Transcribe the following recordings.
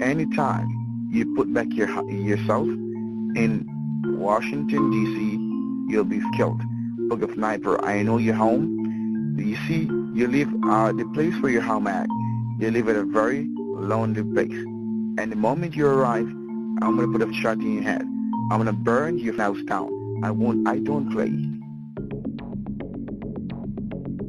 anytime you put back yourself in Washington, D.C., you'll be killed. Book of Sniper, I know you're home. You see, you live the place where you're home at. You live at a very lonely place. And the moment you arrive, I'm going to put a shot in your head. I'm going to burn your house down. I don't play.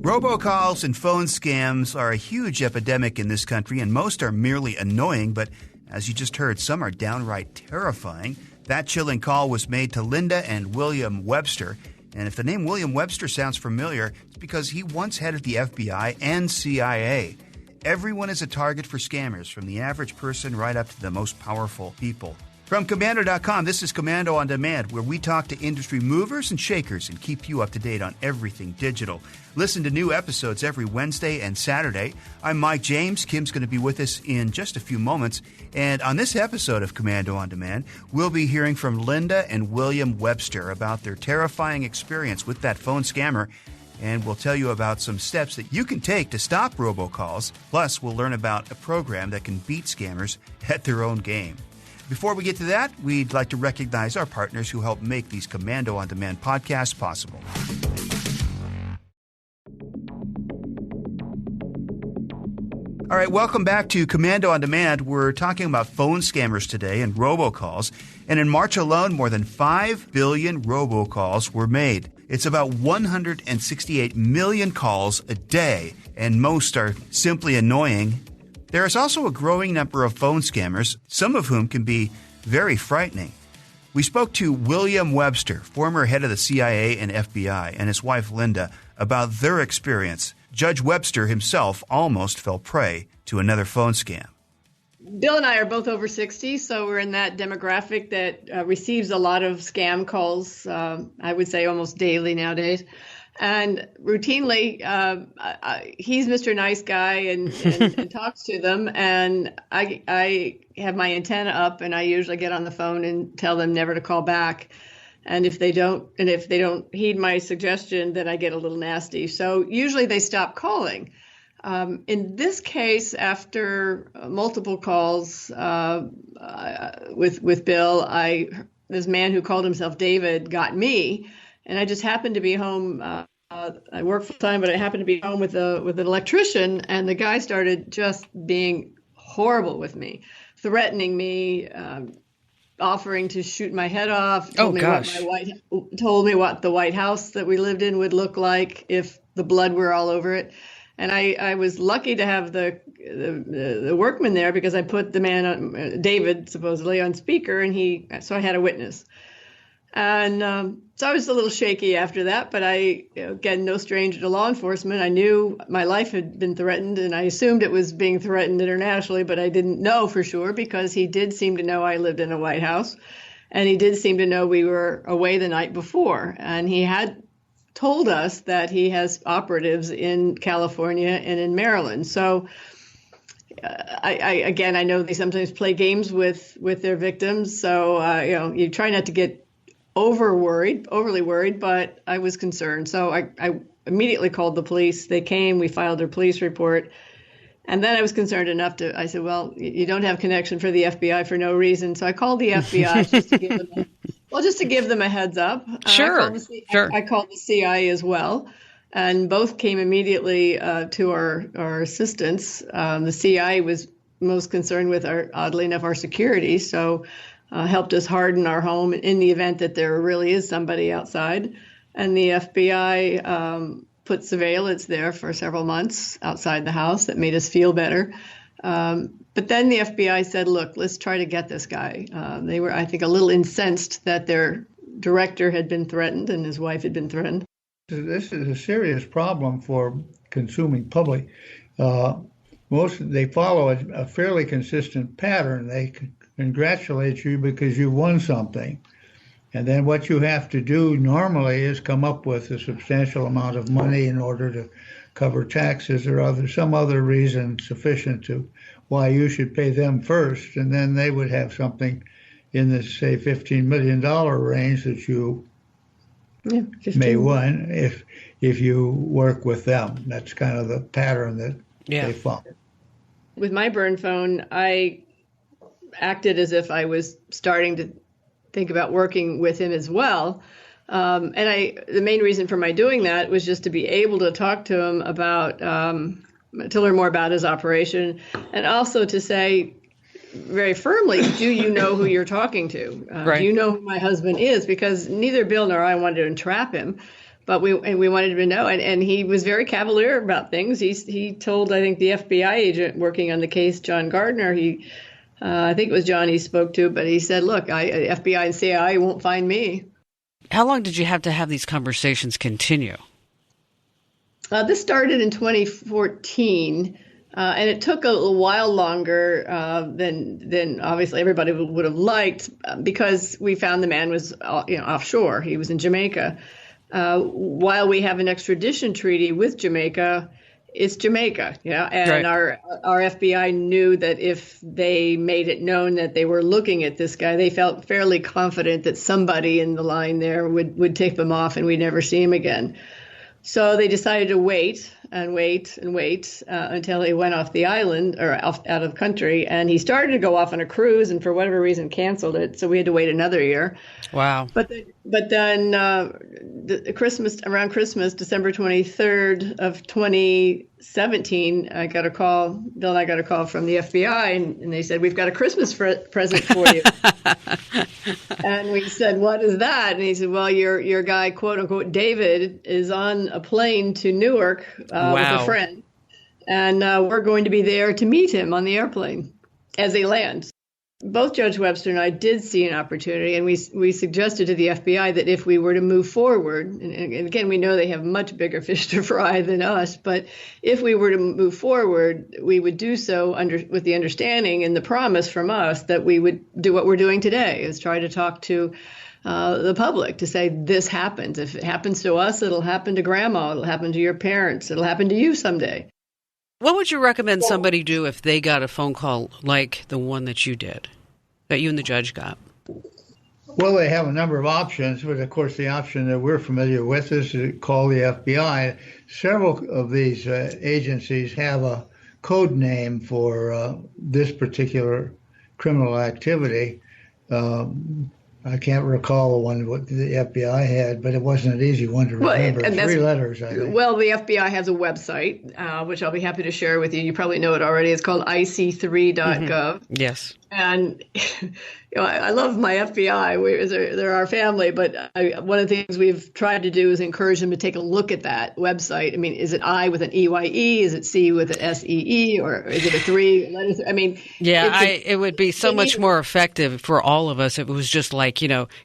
Robocalls and phone scams are a huge epidemic in this country, and most are merely annoying, but as you just heard, some are downright terrifying. That chilling call was made to Linda and William Webster. And if the name William Webster sounds familiar, it's because he once headed the FBI and CIA. Everyone is a target for scammers, from the average person right up to the most powerful people. From Komando.com, this is Komando On Demand, where we talk to industry movers and shakers and keep you up to date on everything digital. Listen to new episodes every Wednesday and Saturday. I'm Mike James. Kim's going to be with us in just a few moments. And on this episode of Komando On Demand, we'll be hearing from Linda and William Webster about their terrifying experience with that phone scammer. And we'll tell you about some steps that you can take to stop robocalls. Plus, we'll learn about a program that can beat scammers at their own game. Before we get to that, we'd like to recognize our partners who help make these Komando On Demand podcasts possible. All right, welcome back to Komando On Demand. We're talking about phone scammers today and robocalls. And in March alone, more than 5 billion robocalls were made. It's about 168 million calls a day, and most are simply annoying. There is also a growing number of phone scammers, some of whom can be very frightening. We spoke to William Webster, former head of the CIA and FBI, and his wife Linda about their experience. Judge Webster himself almost fell prey to another phone scam. Bill and I are both over 60, so we're in that demographic that receives a lot of scam calls, I would say almost daily nowadays. And routinely, he's Mr. Nice Guy and talks to them. And I have my antenna up, and I usually get on the phone and tell them never to call back. And if they don't heed my suggestion, then I get a little nasty. So usually they stop calling. In this case, after multiple calls with Bill, this man who called himself David got me. And I just happened to be home. I work full time, but I happened to be home with an electrician, and the guy started just being horrible with me, threatening me, offering to shoot my head off. Told me what the White House that we lived in would look like if the blood were all over it. And I was lucky to have the workman there, because I put the man, David, supposedly on speaker, and so I had a witness. And so I was a little shaky after that, but again, no stranger to law enforcement. I knew my life had been threatened, and I assumed it was being threatened internationally, but I didn't know for sure, because he did seem to know I lived in a White House, and he did seem to know we were away the night before. And he had told us that he has operatives in California and in Maryland. So I know they sometimes play games with their victims. So, you try not to get overly worried, but I was concerned. So I immediately called the police. They came, we filed their police report. And then I was concerned enough I said, well, you don't have connection for the FBI for no reason. So I called the FBI just to give them a heads up. Sure. I called the CIA as well. And both came immediately to our assistance. The CIA was most concerned with oddly enough, our security. So helped us harden our home in the event that there really is somebody outside. And the FBI put surveillance there for several months outside the house that made us feel better. But then the FBI said, look, let's try to get this guy. They were, I think, a little incensed that their director had been threatened and his wife had been threatened. This is a serious problem for consuming public. They follow a fairly consistent pattern. They congratulate you because you won something. And then what you have to do normally is come up with a substantial amount of money in order to cover taxes or some other reason sufficient to why you should pay them first. And then they would have something in the, say, $15 million range that you may win if you work with them. That's kind of the pattern that they follow. With my burn phone, I acted as if I was starting to think about working with him as well. And the main reason for my doing that was just to be able to talk to him about, to learn more about his operation, and also to say very firmly, do you know who you're talking to? Right. Do you know who my husband is? Because neither Bill nor I wanted to entrap him, but we wanted him to know. And he was very cavalier about things. He told, I think, the FBI agent working on the case, John Gardner, I think it was John he spoke to, but he said, look, FBI and CIA won't find me. How long did you have to have these conversations continue? This started in 2014, and it took a while longer than obviously everybody would have liked, because we found the man was offshore. He was in Jamaica. While we have an extradition treaty with Jamaica, it's Jamaica, and right. Our FBI knew that if they made it known that they were looking at this guy, they felt fairly confident that somebody in the line there would tip him off and we'd never see him again. So they decided to wait until he went off the island or out of country, and he started to go off on a cruise, and for whatever reason canceled it. So we had to wait another year. Wow! But then around Christmas, December 23rd of 2017, Bill and I got a call from the FBI, and they said, we've got a Christmas present for you. And we said, what is that? And he said, well, your guy, quote unquote, David, is on a plane to Newark with a friend. And we're going to be there to meet him on the airplane as they land. Both Judge Webster and I did see an opportunity, and we suggested to the FBI that if we were to move forward, and again, we know they have much bigger fish to fry than us, but if we were to move forward, we would do so with the understanding and the promise from us that we would do what we're doing today, is try to talk to the public to say, this happens. If it happens to us, it'll happen to grandma, it'll happen to your parents, it'll happen to you someday. What would you recommend somebody do if they got a phone call like the one that you did, that you and the judge got? Well, they have a number of options, but of course the option that we're familiar with is to call the FBI. Several of these agencies have a code name for this particular criminal activity. I can't recall the one what the FBI had, but it wasn't an easy one to remember. Well, 3 letters, I think. Well, the FBI has a website, which I'll be happy to share with you. You probably know it already. It's called ic3.gov. Mm-hmm. Yes. And I love my FBI. They're our family, but one of the things we've tried to do is encourage them to take a look at that website. I mean, is it I with an EYE? Is it C with an SEE? Or is it a 3 letters? I mean, it would be so much more effective for all of us if it was just like,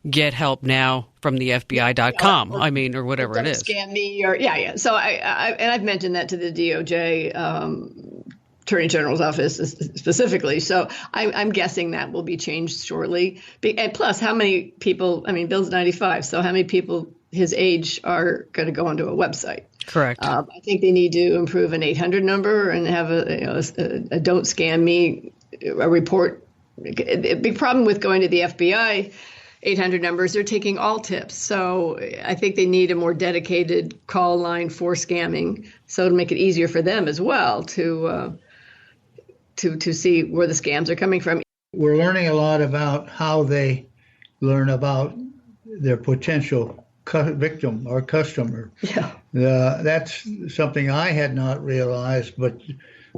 get help now from the FBI.com, or whatever it is. Scam me, or So I've mentioned that to the DOJ. Attorney General's office specifically. So I'm guessing that will be changed shortly. And plus, how many people, Bill's 95, so how many people his age are going to go onto a website? Correct. I think they need to improve an 800 number and have a don't scam me, a report. A big problem with going to the FBI 800 numbers, they're taking all tips. So I think they need a more dedicated call line for scamming, so it'll make it easier for them as well to see where the scams are coming from. We're learning a lot about how they learn about their potential victim or customer. Yeah. That's something I had not realized, but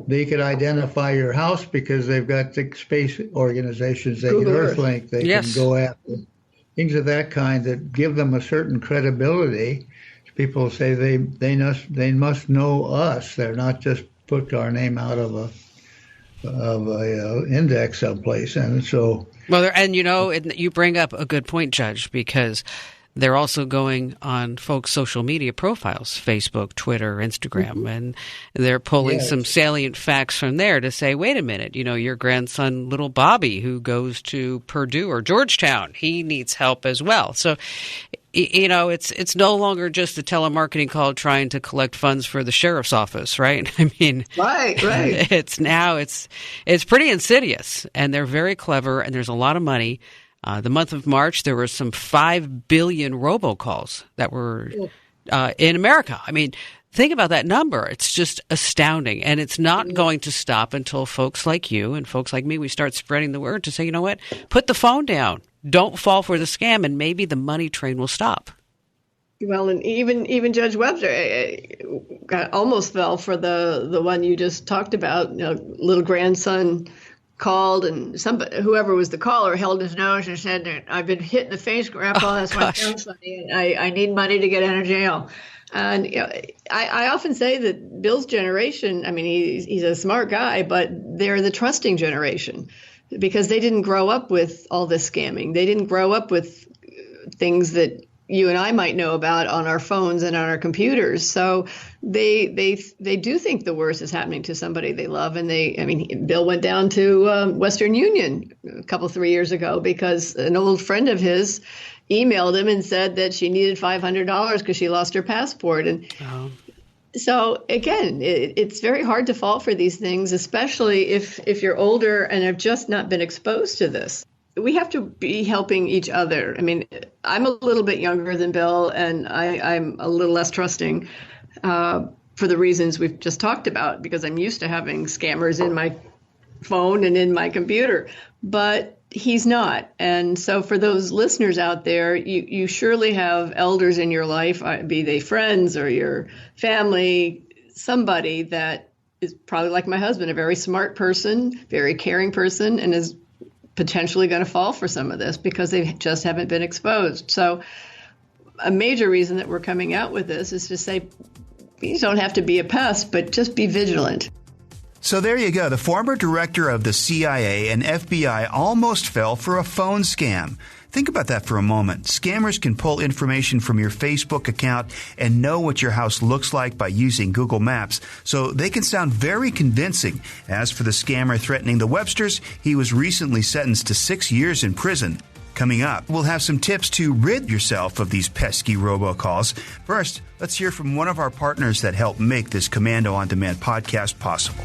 they could identify your house because they've got the space organizations. They Google can Earth. Earthlink. They can go after things of that kind that give them a certain credibility. People say they must know us. They're not just put our name out of a index someplace. And so, well, you bring up a good point, Judge, because they're also going on folks' social media profiles, Facebook, Twitter, Instagram, and they're pulling some salient facts from there to say, wait a minute, your grandson, little Bobby, who goes to Purdue or Georgetown, he needs help as well. So, it's no longer just a telemarketing call trying to collect funds for the sheriff's office, right? Right. It's pretty insidious, and they're very clever, and there's a lot of money. The month of March, there were some 5 billion robocalls that were in America. think about that number. It's just astounding. And it's not going to stop until folks like you and folks like me, we start spreading the word to say, you know what, put the phone down. Don't fall for the scam, and maybe the money train will stop. Well, and even Judge Webster almost fell for the one you just talked about. Little grandson called, and whoever was the caller held his nose and said, "I've been hit in the face, Grandpa. That's why it sounds funny. And I need money to get out of jail." And I often say that Bill's generation, I mean, he's a smart guy, but they're the trusting generation because they didn't grow up with all this scamming. They didn't grow up with things that you and I might know about on our phones and on our computers. So they do think the worst is happening to somebody they love. And Bill went down to Western Union a 3 years ago because an old friend of his emailed him and said that she needed $500 because she lost her passport. And so again, it's very hard to fall for these things, especially if you're older and have just not been exposed to this. We have to be helping each other. I mean, I'm a little bit younger than Bill, and I'm a little less trusting for the reasons we've just talked about, because I'm used to having scammers in my phone and in my computer. But he's not. And so for those listeners out there, you surely have elders in your life, be they friends or your family, somebody that is probably like my husband, a very smart person, very caring person, and is potentially going to fall for some of this because they just haven't been exposed. So a major reason that we're coming out with this is to say, you don't have to be a pest, but just be vigilant. So there you go. The former director of the CIA and FBI almost fell for a phone scam. Think about that for a moment. Scammers can pull information from your Facebook account and know what your house looks like by using Google Maps, so they can sound very convincing. As for the scammer threatening the Websters, he was recently sentenced to 6 years in prison. Coming up, we'll have some tips to rid yourself of these pesky robocalls. First, let's hear from one of our partners that helped make this Komando On Demand podcast possible.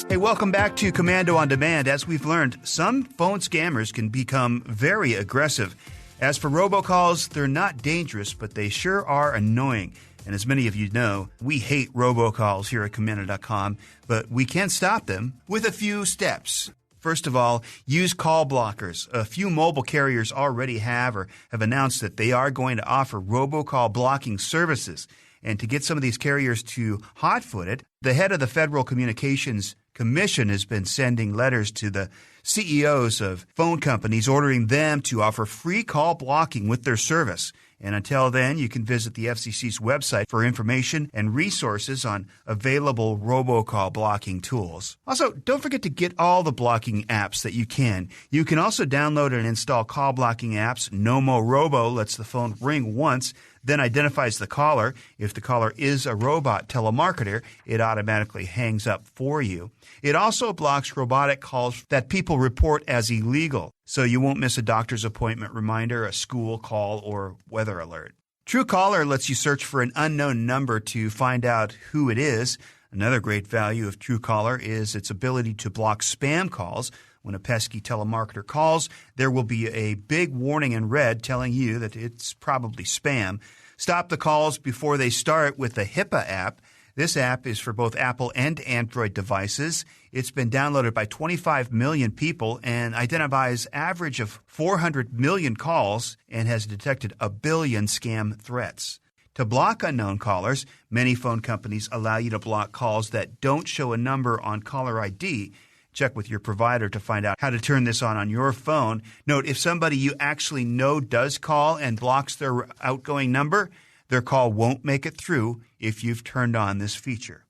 Hey, welcome back to Komando On Demand. As we've learned, some phone scammers can become very aggressive. As for robocalls, they're not dangerous, but they sure are annoying. And as many of you know, we hate robocalls here at Komando.com, but we can stop them with a few steps. First of all, use call blockers. A few mobile carriers already have announced that they are going to offer robocall blocking services. And to get some of these carriers to hot-foot it, the head of the Federal Communications Commission has been sending letters to the CEOs of phone companies ordering them to offer free call blocking with their service. And until then, you can visit the FCC's website for information and resources on available robocall blocking tools. Also, don't forget to get all the blocking apps that you can. You can also download and install call blocking apps. Nomo Robo lets the phone ring once, then identifies the caller. If the caller is a robot telemarketer, it automatically hangs up for you. It also blocks robotic calls that people report as illegal, so you won't miss a doctor's appointment reminder, a school call, or weather alert. Truecaller lets you search for an unknown number to find out who it is. Another great value of Truecaller is its ability to block spam calls. When a pesky telemarketer calls, there will be a big warning in red telling you that it's probably spam. Stop the calls before they start with the HIPAA app. This app is for both Apple and Android devices. It's been downloaded by 25 million people and identifies average of 400 million calls and has detected 1 billion scam threats. To block unknown callers, many phone companies allow you to block calls that don't show a number on caller ID. Check with your provider to find out how to turn this on your phone. Note, if somebody you actually know does call and blocks their outgoing number, their call won't make it through if you've turned on this feature.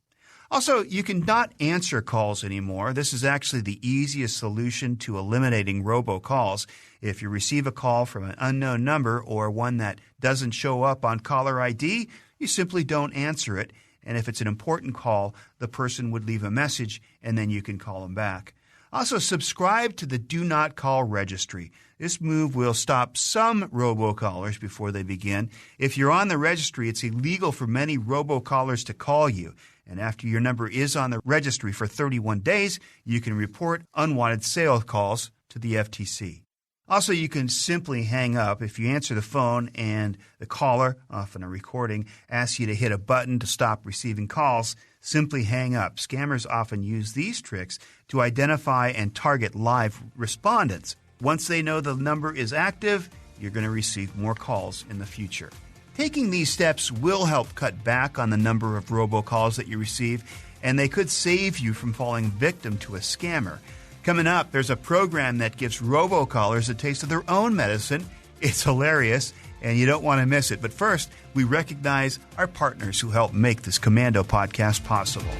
Also, you can not answer calls anymore. This is actually the easiest solution to eliminating robocalls. If you receive a call from an unknown number or one that doesn't show up on caller ID, you simply don't answer it. And if it's an important call, the person would leave a message and then you can call them back. Also, subscribe to the Do Not Call registry. This move will stop some robocallers before they begin. If you're on the registry, it's illegal for many robocallers to call you. And after your number is on the registry for 31 days, you can report unwanted sales calls to the FTC. Also, you can simply hang up if you answer the phone and the caller, often a recording, asks you to hit a button to stop receiving calls. Simply hang up. Scammers often use these tricks to identify and target live respondents. Once they know the number is active, you're going to receive more calls in the future. Taking these steps will help cut back on the number of robocalls that you receive, and they could save you from falling victim to a scammer. Coming up, there's a program that gives robocallers a taste of their own medicine. It's hilarious, and you don't want to miss it. But first, we recognize our partners who help make this Komando podcast possible.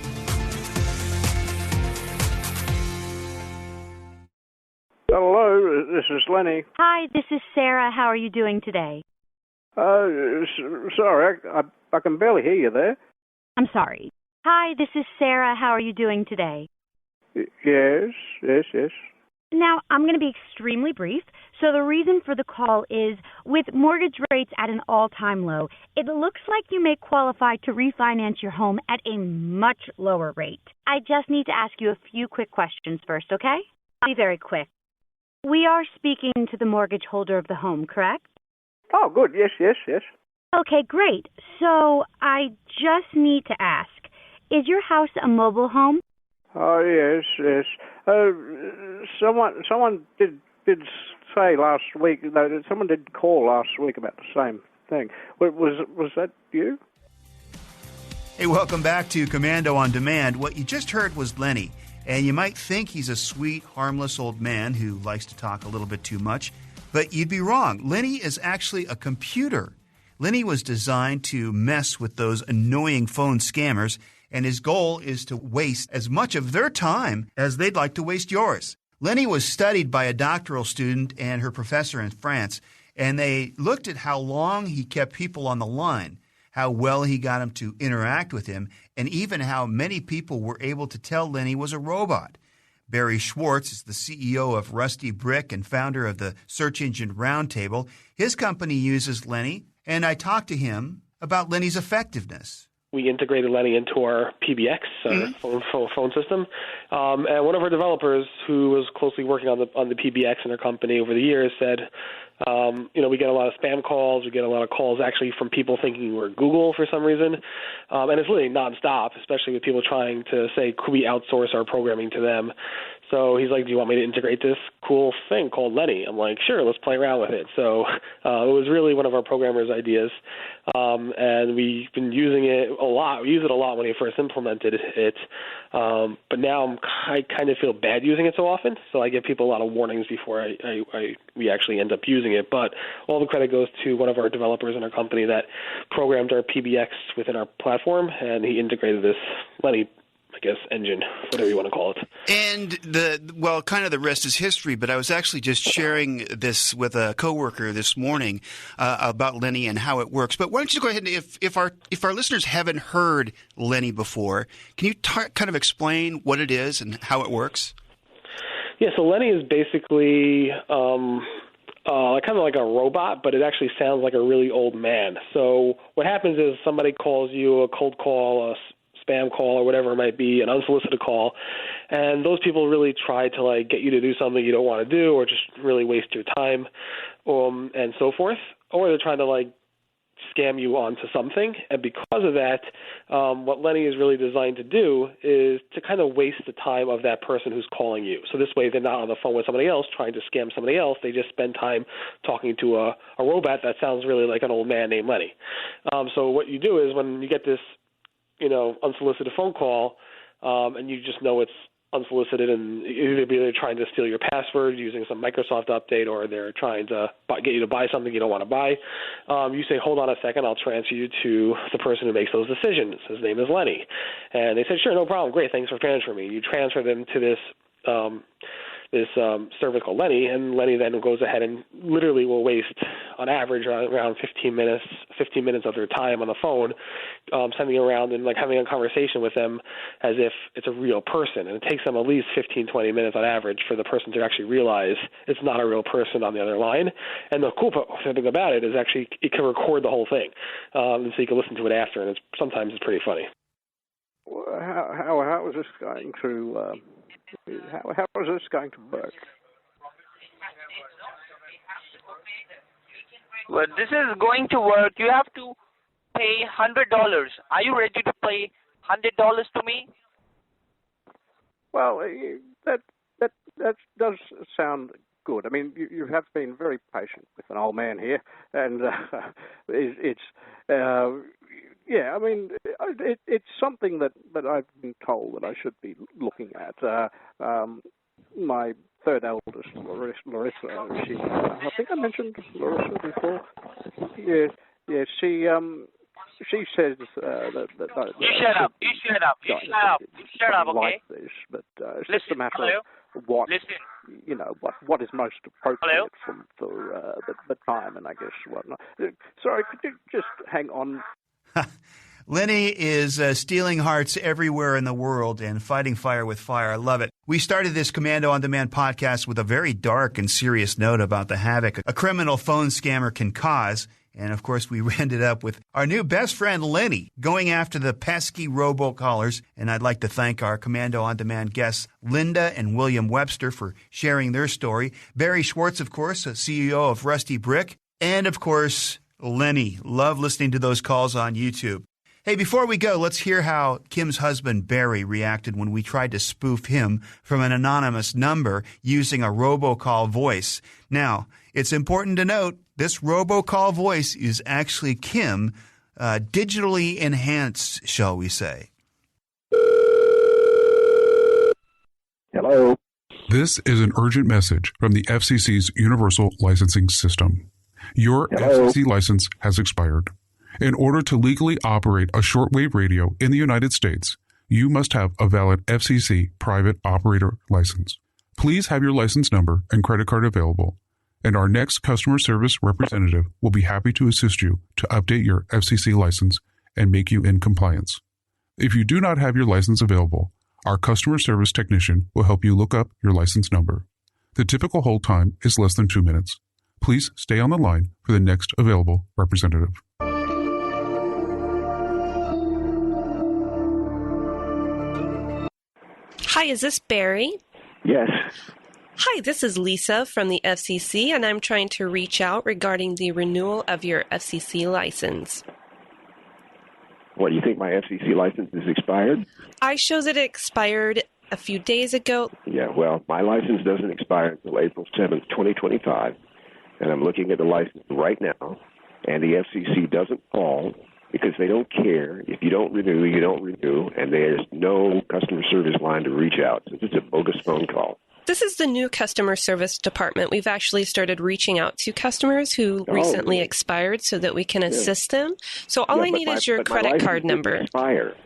Hello, this is Lenny. Hi, this is Sarah. How are you doing today? Sorry, I can barely hear you there. I'm sorry. Hi, this is Sarah. How are you doing today? Yes. Now, I'm going to be extremely brief. So the reason for the call is, with mortgage rates at an all-time low, it looks like you may qualify to refinance your home at a much lower rate. I just need to ask you a few quick questions first, okay? I'll be very quick. We are speaking to the mortgage holder of the home, correct? Oh, good. Yes. Okay, great. So I just need to ask, is your house a mobile home? Oh, yes. Someone did say last week, someone did call last week about the same thing. Was that you? Hey, welcome back to Komando On Demand. What you just heard was Lenny, and you might think he's a sweet, harmless old man who likes to talk a little bit too much, but you'd be wrong. Lenny is actually a computer. Lenny was designed to mess with those annoying phone scammers, and his goal is to waste as much of their time as they'd like to waste yours. Lenny was studied by a doctoral student and her professor in France, and they looked at how long he kept people on the line, how well he got them to interact with him, and even how many people were able to tell Lenny was a robot. Barry Schwartz is the CEO of Rusty Brick and founder of the Search Engine Roundtable. His company uses Lenny, and I talked to him about Lenny's effectiveness. We integrated Lenny into our PBX, phone system, and one of our developers, who was closely working on the PBX in our company over the years, said, we get a lot of spam calls. We get a lot of calls actually from people thinking we're Google for some reason, and it's literally nonstop, especially with people trying to say, could we outsource our programming to them? So he's like, do you want me to integrate this cool thing called Lenny? I'm like, sure, let's play around with it. So it was really one of our programmers' ideas, and we've been using it a lot. We use it a lot when we first implemented it, but now I kind of feel bad using it so often, so I give people a lot of warnings before we actually end up using it. But all the credit goes to one of our developers in our company that programmed our PBX within our platform, and he integrated this Lenny, I guess, engine, whatever you want to call it. And kind of the rest is history, but I was actually just sharing this with a coworker this morning about Lenny and how it works. But why don't you go ahead and, if our listeners haven't heard Lenny before, can you kind of explain what it is and how it works? Yeah, so Lenny is basically kind of like a robot, but it actually sounds like a really old man. So what happens is somebody calls you, a cold call, a spam call, or whatever it might be, an unsolicited call, and those people really try to get you to do something you don't want to do, or just really waste your time, and so forth, or they're trying to scam you onto something. And because of that, what Lenny is really designed to do is to kind of waste the time of that person who's calling you. So this way they're not on the phone with somebody else trying to scam somebody else. They just spend time talking to a robot that sounds really like an old man named Lenny. So what you do is, when you get this unsolicited phone call, and you just know it's unsolicited, and either they're trying to steal your password using some Microsoft update, or they're trying to get you to buy something you don't want to buy, you say, hold on a second, I'll transfer you to the person who makes those decisions. His name is Lenny. And they said, sure, no problem, great, thanks for transferring me. You transfer them to this service called Lenny, and Lenny then goes ahead and literally will waste, on average, around 15 minutes of their time on the phone, sending around and having a conversation with them as if it's a real person. And it takes them at least 15, 20 minutes on average for the person to actually realize it's not a real person on the other line. And the cool thing about it is actually it can record the whole thing, and so you can listen to it after, and sometimes it's pretty funny. How is this going to? How is this going to work? Well, this is going to work. You have to pay $100. Are you ready to pay $100 to me? Well, that does sound good. I mean, you have been very patient with an old man here, and yeah. I mean, it's something that I've been told that I should be looking at. My third eldest, Larissa, I think I mentioned Larissa before. Yeah. She says that you shut up. You shut up. You shut up. You shut up. Okay. Like this, but it's just a matter of what what is most appropriate for the time, and I guess whatnot. Sorry, could you just hang on? Lenny is stealing hearts everywhere in the world and fighting fire with fire. I love it. We started this Komando On Demand podcast with a very dark and serious note about the havoc a criminal phone scammer can cause. And, of course, we ended up with our new best friend, Lenny, going after the pesky robocallers. And I'd like to thank our Komando On Demand guests, Linda and William Webster, for sharing their story. Barry Schwartz, of course, CEO of Rusty Brick. And, of course, Lenny. Love listening to those calls on YouTube. Hey, before we go, let's hear how Kim's husband, Barry, reacted when we tried to spoof him from an anonymous number using a robocall voice. Now, it's important to note this robocall voice is actually Kim, digitally enhanced, shall we say. Hello. This is an urgent message from the FCC's Universal Licensing System. Your FCC license has expired. In order to legally operate a shortwave radio in the United States, you must have a valid FCC private operator license. Please have your license number and credit card available, and our next customer service representative will be happy to assist you to update your FCC license and make you in compliance. If you do not have your license available, our customer service technician will help you look up your license number. The typical hold time is less than 2 minutes. Please stay on the line for the next available representative. Hi, is this Barry? Yes. Hi, this is Lisa from the FCC, and I'm trying to reach out regarding the renewal of your FCC license. What, do you think my FCC license is expired? I show that it expired a few days ago. Yeah, well, my license doesn't expire until April 7th, 2025, and I'm looking at the license right now, and the FCC doesn't call because they don't care. If you don't renew, you don't renew, and there's no customer service line to reach out. So it's a bogus phone call. This is the new customer service department. We've actually started reaching out to customers who recently expired so that we can assist them. So all I need is your credit card number. Expire.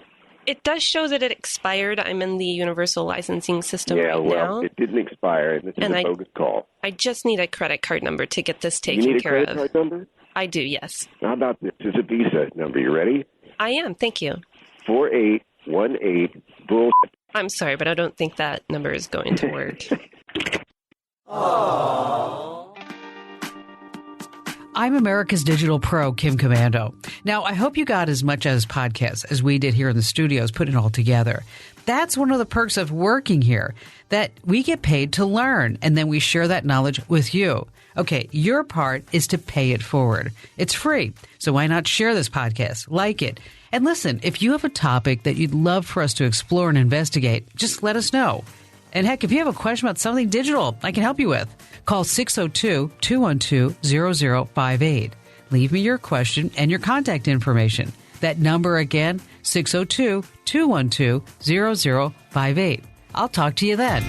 It does show that it expired. I'm in the Universal Licensing System right now. It didn't expire, and this is a bogus call. I just need a credit card number to get this taken care of. You need a credit card number? I do, yes. How about this? This is a Visa number. You ready? I am, thank you. 4818 bull. I'm sorry, but I don't think that number is going to work. I'm America's Digital Pro, Kim Komando. Now, I hope you got as much as podcasts as we did here in the studios, putting it all together. That's one of the perks of working here, that we get paid to learn, and then we share that knowledge with you. Okay, your part is to pay it forward. It's free, so why not share this podcast, like it? And listen, if you have a topic that you'd love for us to explore and investigate, just let us know. And heck, if you have a question about something digital I can help you with, call 602-212-0058. Leave me your question and your contact information. That number again, 602-212-0058. I'll talk to you then.